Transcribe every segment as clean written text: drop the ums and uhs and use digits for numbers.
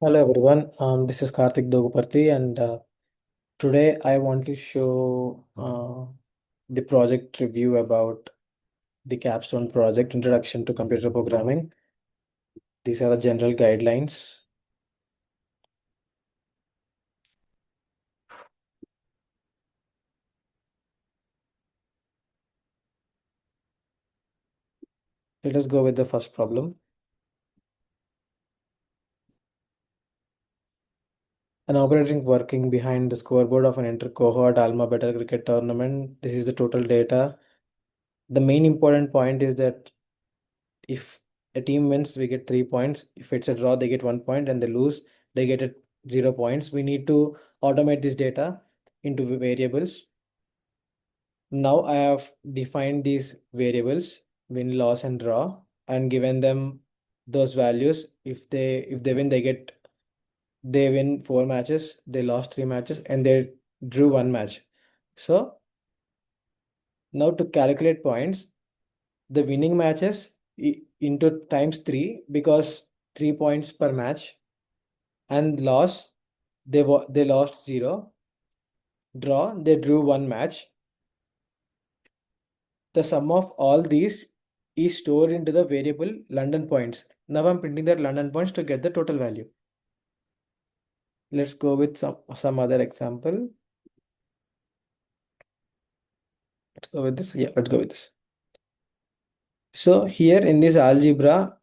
Hello everyone, this is Karthik Doguparthi and today I want to show the project review about the Capstone project, Introduction to Computer Programming. These are the general guidelines. Let us go with the first problem. An operating working behind the scoreboard of an inter-cohort Alma Better cricket tournament. This is the total data. The main important point is that if a team wins, we get 3 points. If it's a draw, they get 1 point, and they lose, they get 0 points. We need to automate this data into variables. Now I have defined these variables, win, loss, and draw, and given them those values. If they win, they win 4 matches, they lost 3 matches, and they drew 1 match. So now to calculate points, the winning matches into times 3 because 3 points per match, and loss they lost 0, draw they drew 1 match. The sum of all these is stored into the variable London points. Now I'm printing that London points to get the total value. Let's go with some other example. Let's go with this. Yeah, let's go with this. So here in this algebra,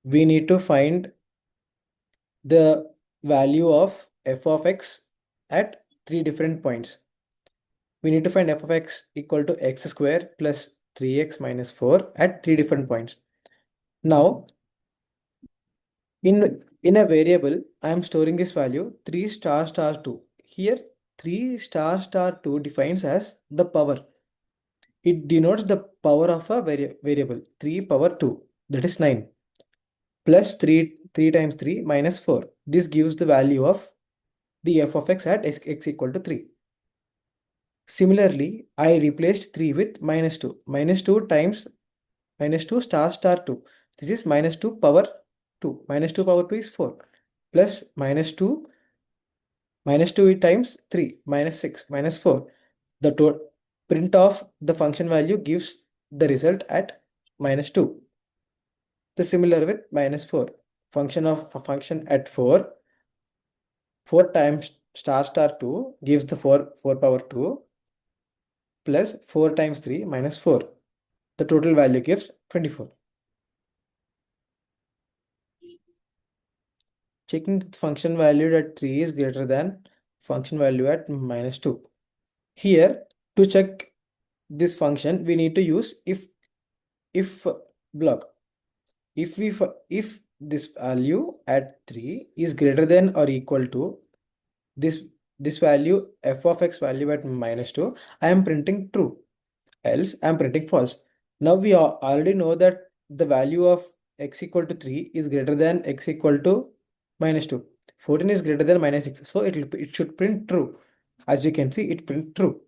we need to find the value of f of x at 3 different points. We need to find f of x equal to x square plus 3x minus 4 at 3 different points. Now, in a variable, I am storing this value 3 star star 2. Here, 3 star star 2 defines as the power. It denotes the power of a variable 3 power 2, that is 9, plus 3 times 3 minus 4. This gives the value of the f of x at x equal to 3. Similarly, I replaced 3 with minus 2. Minus 2 times minus 2 star star 2. This is minus 2 power 2. Minus 2 power 2 is 4. Plus minus 2 times 3 minus 6 minus 4. The print of the function value gives the result at minus 2. The similar with minus 4. Function of a function at 4. 4 times star star 2 gives the 4 power 2 plus 4 times 3 minus 4. The total value gives 24. Checking the function value at 3 is greater than function value at minus 2. Here, to check this function, we need to use if block. If this value at 3 is greater than or equal to this this value f of x value at minus 2, I am printing true, else I am printing false. Now we already know that the value of x equal to 3 is greater than x equal to minus 2. 14 is greater than minus 6, so it should print true. As we can see, it print true.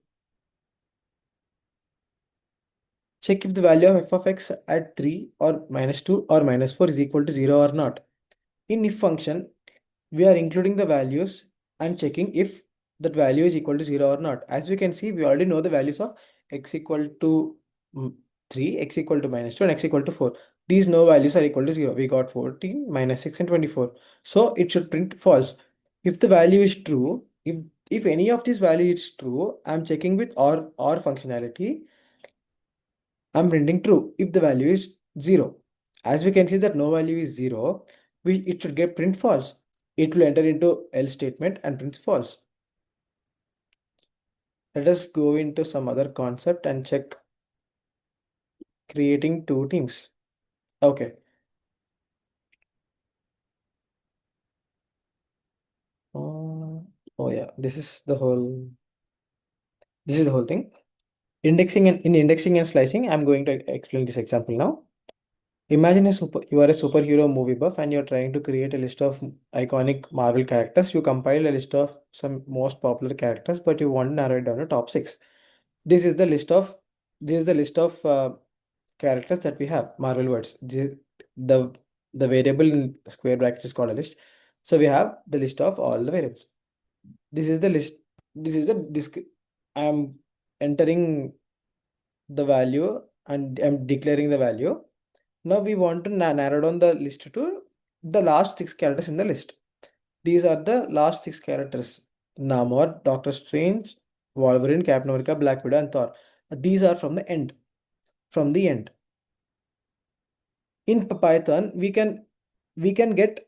Check if the value of f of x at 3 or minus 2 or minus 4 is equal to 0 or not. In if function, we are including the values and checking if that value is equal to 0 or not. As we can see, we already know the values of x equal to 3, x equal to minus 2, and x equal to 4. These no values are equal to 0. We got 14, minus 6, and 24. So it should print false. If the value is true, if any of these value is true, I'm checking with or functionality. I'm printing true if the value is 0. As we can see that no value is 0, it should get print false. It will enter into else statement and prints false. Let us go into some other concept and check creating two teams. Okay. Oh yeah, this is the whole thing. In indexing and slicing, I'm going to explain this example now. Imagine you are a superhero movie buff and you're trying to create a list of iconic Marvel characters. You compile a list of some most popular characters, but you want to narrow it down to top 6. This is the list of characters that we have, Marvel words. The variable in square brackets is called a list. So we have the list of all the variables. This is the list. This is the disk. I am entering the value and I'm declaring the value. Now we want to narrow down the list to the last 6 characters in the list. These are the last 6 characters. Namor, Doctor Strange, Wolverine, Captain America, Black Widow, and Thor. These are from the end. From the end. In Python, we can get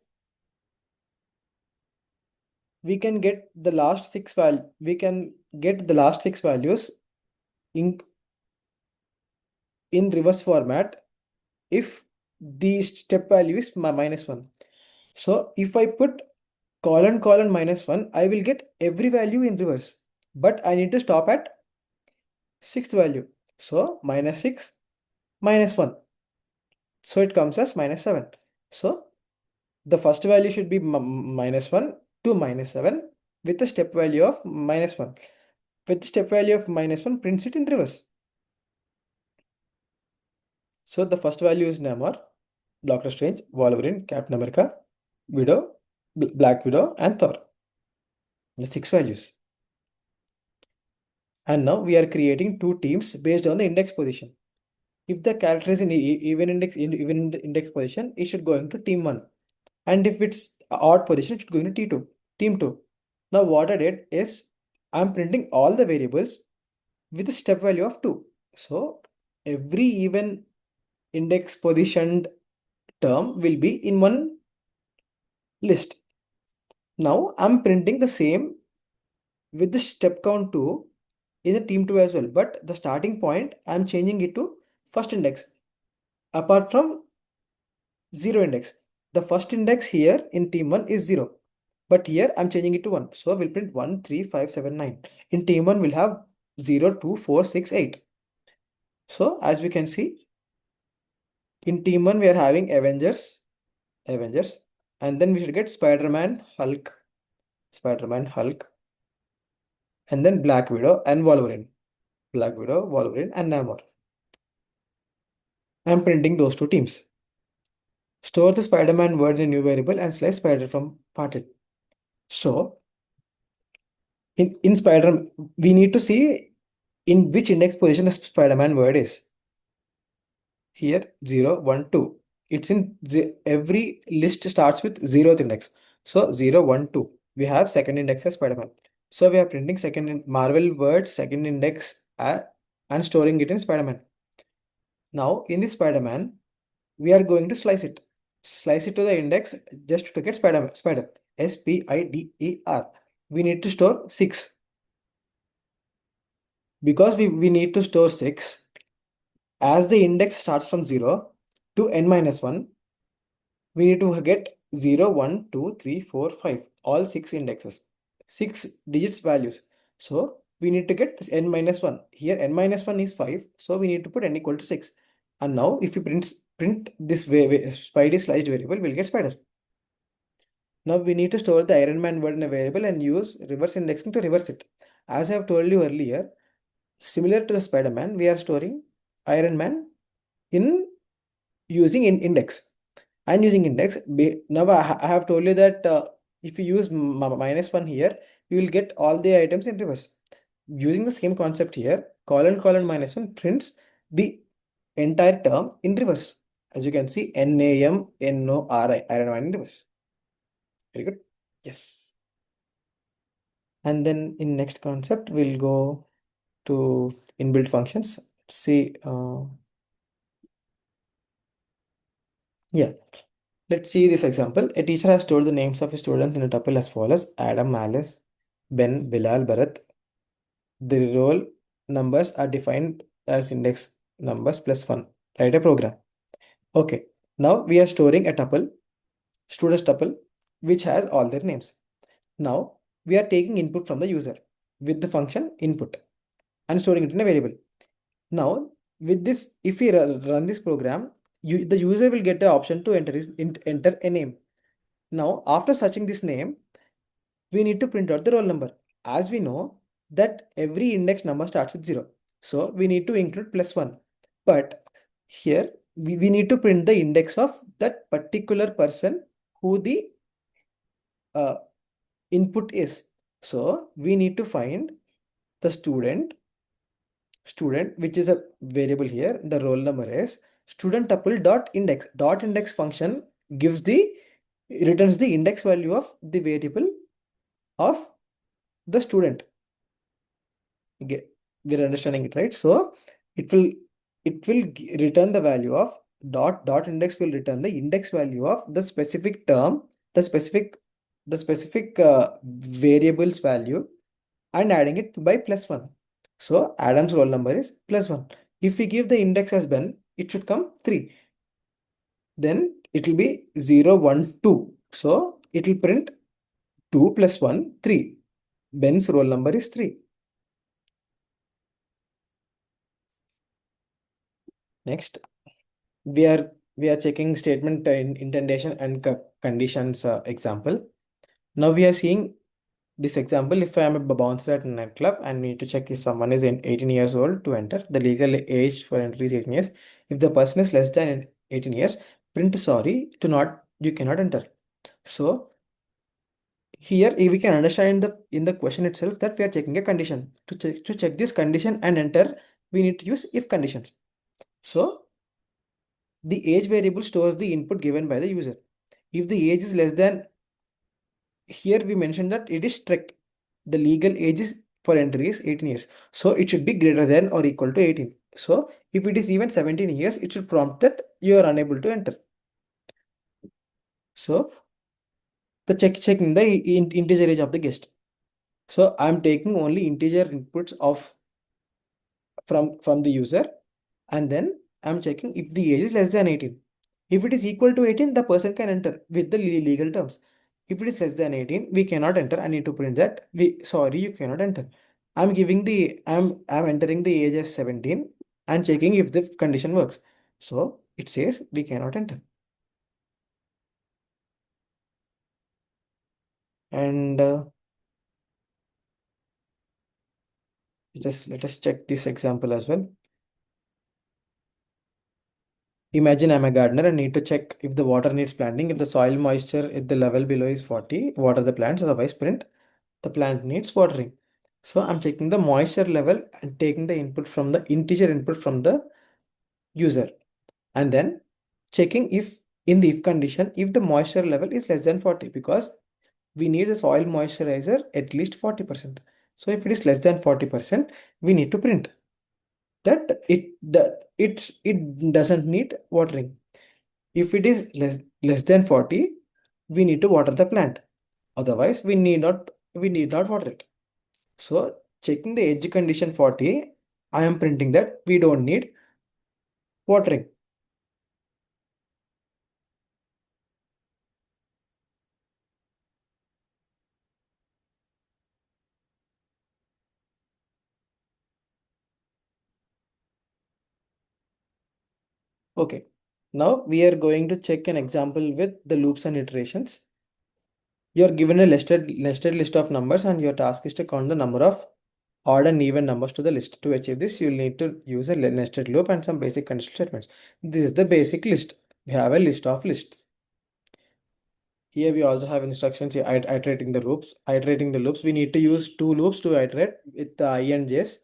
the last six values in reverse format if the step value is -1. So if I put colon -1, I will get every value in reverse. But I need to stop at sixth value. So -6 -1. So it comes as -7. So the first value should be -1 to -7 with a step value of -1. With the step value of -1, prints it in reverse. So the first value is Namor, Doctor Strange, Wolverine, Captain America, Widow, Black Widow, and Thor. The 6 values. And now we are creating two teams based on the index position. If the character is in even index position, it should go into team 1. And if it's odd position, it should go into team 2. Now what I did is I'm printing all the variables with a step value of 2. So every even index positioned term will be in one list. Now I'm printing the same with the step count 2 in the team 2 as well, but the starting point I'm changing it to first index apart from 0 index. The first index here in team 1 is 0, but here I'm changing it to 1. So we'll print 1 3 5 7 9. In team 1 we'll have 0 2 4 6 8. So as we can see, in team 1 we are having Avengers, and then we should get Spider-Man, Hulk, and then Black Widow and Wolverine. Black Widow, Wolverine, and Namor. I'm printing those two teams. Store the Spider-Man word in a new variable and slice spider from parted. So in Spider, we need to see in which index position the Spider-Man word is. Here 0, 1, 2. It's in every list starts with 0th index. So 0, 1, 2. We have second index as Spider-Man. So we are printing second in Marvel word second index and storing it in Spider-Man. Now in this Spider-Man, we are going to slice it. Slice it to the index just to get spider. SPIDER. We need to store 6. Because we need to store 6, as the index starts from 0 to n-1, we need to get 0, 1, 2, 3, 4, 5. All 6 indexes. 6 digits values. So we need to get this n-1. Here n-1 is 5. So we need to put n equal to 6. And now if you print this spider sliced variable, we'll get spider. Now we need to store the Iron Man word in a variable and use reverse indexing to reverse it. As I have told you earlier, similar to the Spider-Man, we are storing Iron Man in using index. And using index, now I have told you that if you use -1 here, you will get all the items in reverse. Using the same concept here, colon -1 prints the entire term in reverse. As you can see, NAMNORI, Iron Man in reverse. Very good. Yes. And then in next concept, we'll go to inbuilt functions. See, yeah, let's see this example. A teacher has stored the names of his students in a tuple as follows: Adam, Alice, Ben, Bilal, Bharat. The roll numbers are defined as index numbers plus 1. Write a program. Okay, now we are storing a tuple, students tuple, which has all their names. Now we are taking input from the user with the function input and storing it in a variable. Now, with this, if we run this program, the user will get the option to enter a name. Now, after searching this name, we need to print out the roll number. As we know that every index number starts with 0. So we need to include +1. But here we need to print the index of that particular person who the input is. So we need to find the student which is a variable here. The roll number is student tuple dot index function gives the returns the index value of the variable of the student. We're understanding it, right? So it will return the value of dot index will return the index value of the specific term, the specific variable's value, and adding it by +1. So Adam's roll number is +1. If we give the index as Ben, it should come 3. Then it will be 0, 1, 2. So it will print 2 + 1, 3. Ben's roll number is 3. Next, we are checking statement indentation and conditions example. Now we are seeing this example. If I am a bouncer at a nightclub and need to check if someone is 18 years old to enter, the legal age for entry is 18 years. If the person is less than 18 years, print sorry to not, you cannot enter. So here we can understand in the question itself that we are checking a condition. To check this condition and enter, we need to use if conditions. So the age variable stores the input given by the user. If the age is less than, here we mentioned that it is strict. The legal age is for entry is 18 years. So it should be greater than or equal to 18. So if it is even 17 years, it should prompt that you are unable to enter. So the checking the integer age of the guest. So I'm taking only integer inputs of from the user, and then I'm checking if the age is less than 18. If it is equal to 18, the person can enter with the legal terms. If it is less than 18, we cannot enter. I need to print that sorry, you cannot enter. I'm entering the age as 17 and checking if the condition works. So it says we cannot enter. And let us check this example as well. Imagine I'm a gardener and need to check if the water needs planting, if the soil moisture, if the level below is 40, water the plants, otherwise print the plant needs watering. So I'm checking the moisture level and taking the input from the integer input from the user, and then checking if in the if condition, if the moisture level is less than 40, because we need the soil moisturizer at least 40%. So if it is less than 40%, we need to print that it doesn't need watering. If it is less than 40, we need to water the plant. Otherwise, we need not water it. So checking the edge condition 40, I am printing that we don't need watering. Okay. Now we are going to check an example with the loops and iterations. You are given a nested list of numbers, and your task is to count the number of odd and even numbers to the list. To achieve this, you'll need to use a nested loop and some basic conditional statements. This is the basic list. We have a list of lists. Here we also have instructions iterating the loops. Iterating the loops, we need to use 2 loops to iterate with the I and j's.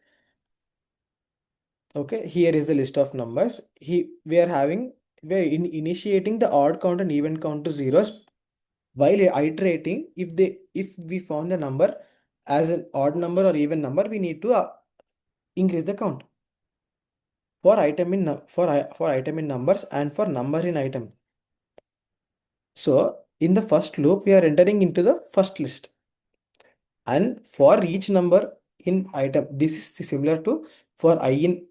Okay, here is the list of numbers. We are initiating the odd count and even count to zeros. While iterating, if we found a number as an odd number or even number, we need to increase the count for item in numbers and for number in item. So in the first loop, we are entering into the first list, and for each number in item, this is similar to for i in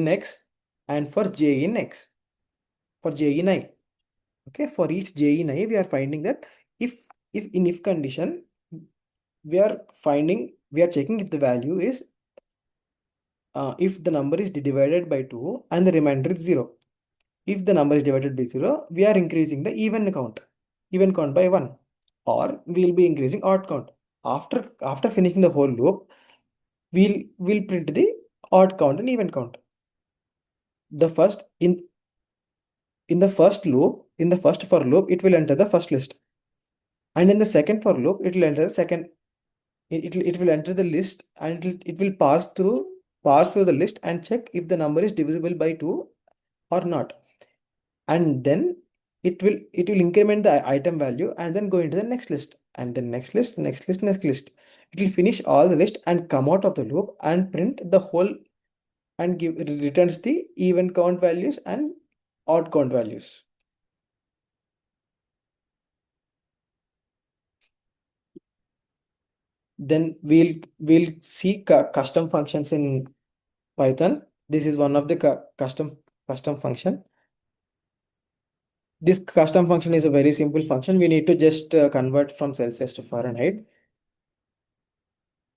x and for j in x, for j in I. Okay, for each j in I, we are finding that if condition, we are checking if the value is if the number is divided by 2 and the remainder is 0. If the number is divided by 0, we are increasing the even count by 1, or we will be increasing odd count. After finishing the whole loop, we'll print the odd count and even count. The first in the first for loop, it will enter the first list. And in the second for loop, it will enter the second. It will enter the list, and it will pass through the list and check if the number is divisible by 2 or not. And then it will increment the item value and then go into the next list, and then next list, next list, next list. It will finish all the list and come out of the loop and print the whole, and give returns the even count values and odd count values. Then we'll see custom functions in Python. This is one of the custom function. This custom function is a very simple function. We need to just convert from Celsius to Fahrenheit.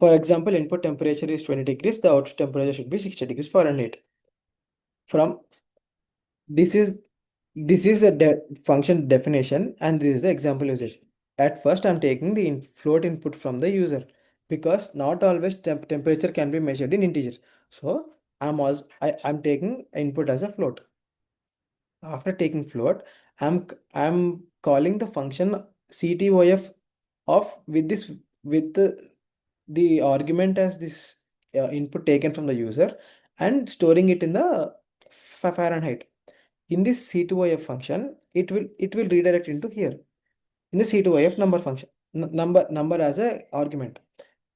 For example, input temperature is 20 degrees. The output temperature should be 60 degrees Fahrenheit. From this is this is a function definition, and this is the example usage. At first, I'm taking the float input from the user, because not always temperature can be measured in integers. So I'm taking input as a float. After taking float, I'm calling the function ctof of with this, with the argument as this input taken from the user, and storing it in the Fahrenheit. In this c2if function, it will redirect into here in the c2if number function, number as a argument.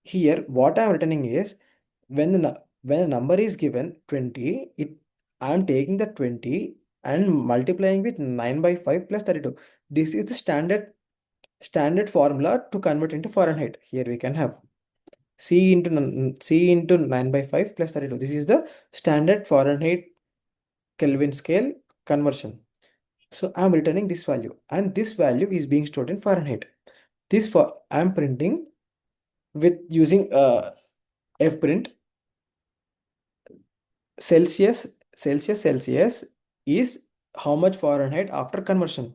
Here what I'm returning is, when a number is given 20, I'm taking the 20 and multiplying with 9 by 5 plus 32. This is the standard formula to convert into Fahrenheit. Here we can have C into 9 by 5 plus 32. This is the standard Fahrenheit Kelvin scale conversion. So I'm returning this value, and this value is being stored in Fahrenheit. This for I'm printing with using fprint Celsius is how much Fahrenheit after conversion.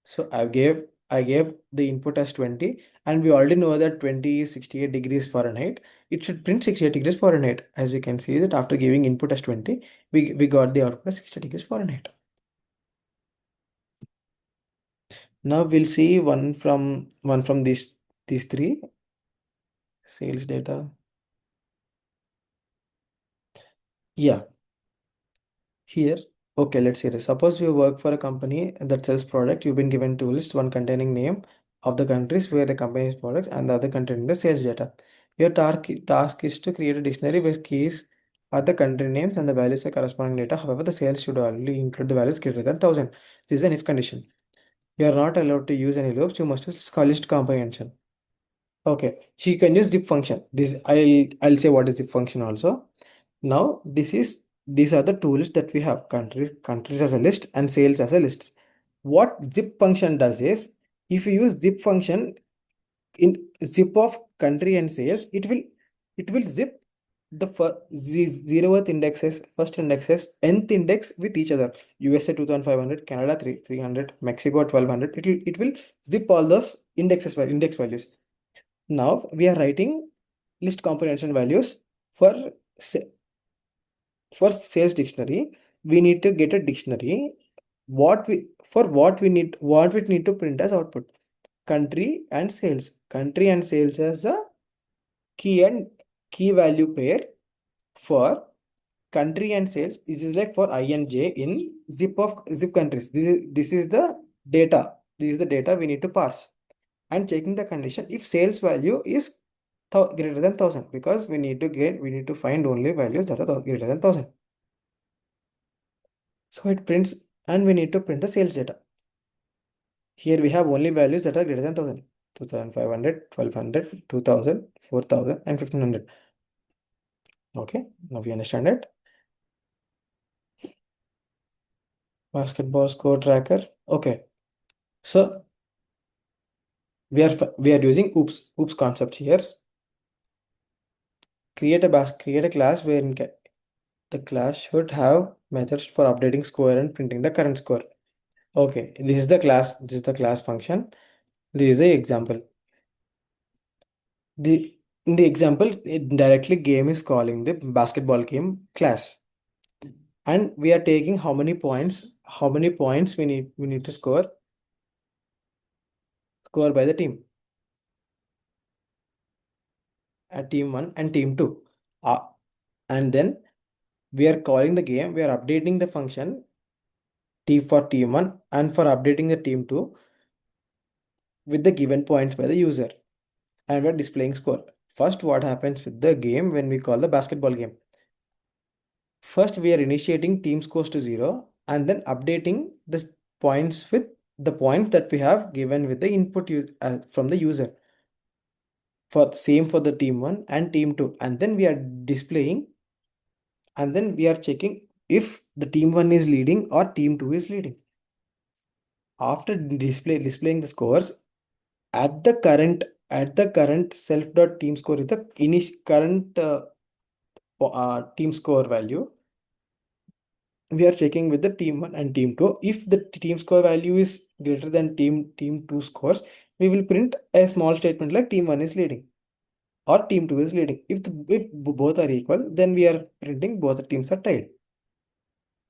So I gave the input as 20, and we already know that 20 is 68 degrees Fahrenheit. It should print 68 degrees Fahrenheit. As we can see that after giving input as 20, we got the output as 60 degrees Fahrenheit. Now we'll see one from these three sales data. Yeah, here. Okay, let's see this. Suppose you work for a company that sells product. You've been given two lists, one containing name of the countries where the company's products, and the other containing the sales data. Your task is to create a dictionary where keys are the country names and the values are corresponding data. However, the sales should only include the values greater than 1000. This is an if condition. You are not allowed to use any loops. You must use list comprehension. Okay, so you can use zip function. This I'll say what is zip function also. Now these are the two lists that we have: countries as a list and sales as a list. What zip function does is, if you use zip function in zip of country and sales, it will zip the zeroth indexes, first indexes, nth index with each other. USA 2500, Canada 300, Mexico 1200. It will zip all those index values. Now we are writing list comprehension values for sales dictionary. We need to get a dictionary. What we need to print as output: country and sales. Country and sales as a key and key value pair for country and sales. This is like for I and J in zip countries. This is the data. This is the data we need to pass. And checking the condition if sales value is greater than 1000, because we need to find only values that are greater than 1000. So it prints, and we need to print the sales data. Here we have only values that are greater than 1000: 2500, 1200, 2000, 4000, and 1500. Okay, now we understand it. Basketball score tracker. Okay, so we are using oops concept here. Create a class where the class should have methods for updating score and printing the current score. Okay, this is the class function. This is the example. In the example, it directly game is calling the basketball game class, and we are taking how many points we need to score. score by the team at team 1 and team 2. And then we are calling the game, we are updating the function T for team 1 and for updating the team 2 with the given points by the user, and we're displaying score. First, what happens with the game when we call the basketball game? First, we are initiating team scores to 0 and then updating the points with the points that we have given with the input from the user. For same for the team 1 and team 2, and then we are displaying, and then we are checking if the team 1 is leading or team 2 is leading. After displaying the scores at the current self dot team score is the current team score value. We are checking with the team 1 and team 2. If the team score value is greater than team 2 scores, we will print a small statement like team 1 is leading or team 2 is leading. If both are equal, then we are printing both the teams are tied.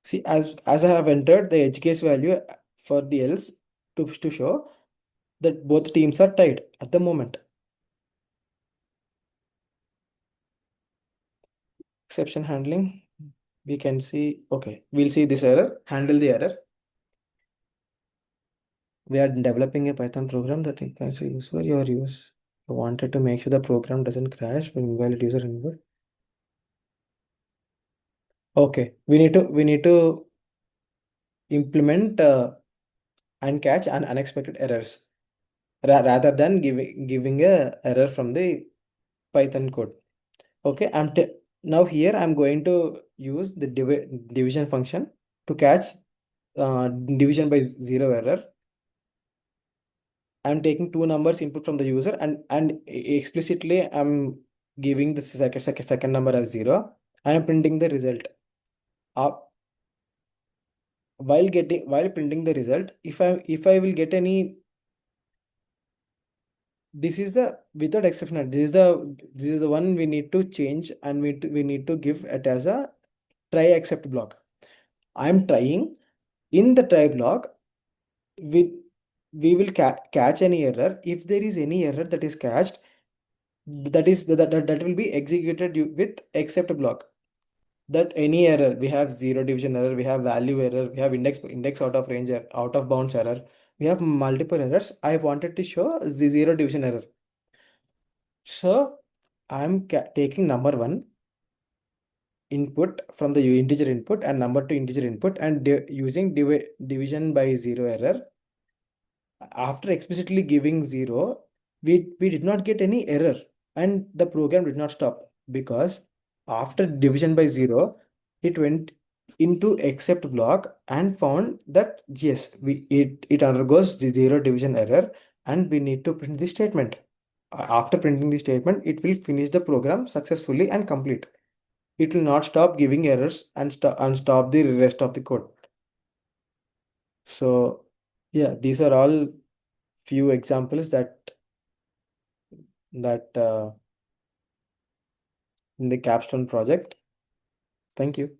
See, as I have entered the edge case value for the else to show that both teams are tied at the moment. Exception handling, we can see, okay, we'll see this error, handle the error. We are developing a Python program that you can use for your use. I wanted to make sure the program doesn't crash when invalid user input. Okay, we need to implement and catch unexpected errors rather than giving a error from the Python code. Okay, now here I'm going to use the division function to catch division by 0 error. I'm taking two numbers input from the user, and explicitly I'm giving the second number as 0. I am printing the result. Uh, while printing the result, if I will get any, this is the without exception. This is the one we need to change, and we need to give it as a try except block. I'm trying in the try block. We will catch any error. If there is any error that is catched, that will be executed with except block. That any error, we have zero division error, we have value error, we have index out of range out of bounds error, we have multiple errors. I wanted to show the zero division error, so I'm taking number 1 input from the integer input and number 2 integer input, and using division by 0 error. After explicitly giving 0, we did not get any error, and the program did not stop, because after division by 0, it went into except block and found that yes, it undergoes the 0 division error, and we need to print this statement. After printing the statement, it will finish the program successfully and complete. It will not stop giving errors and stop the rest of the code. So yeah, these are all few examples that in the Capstone project. Thank you.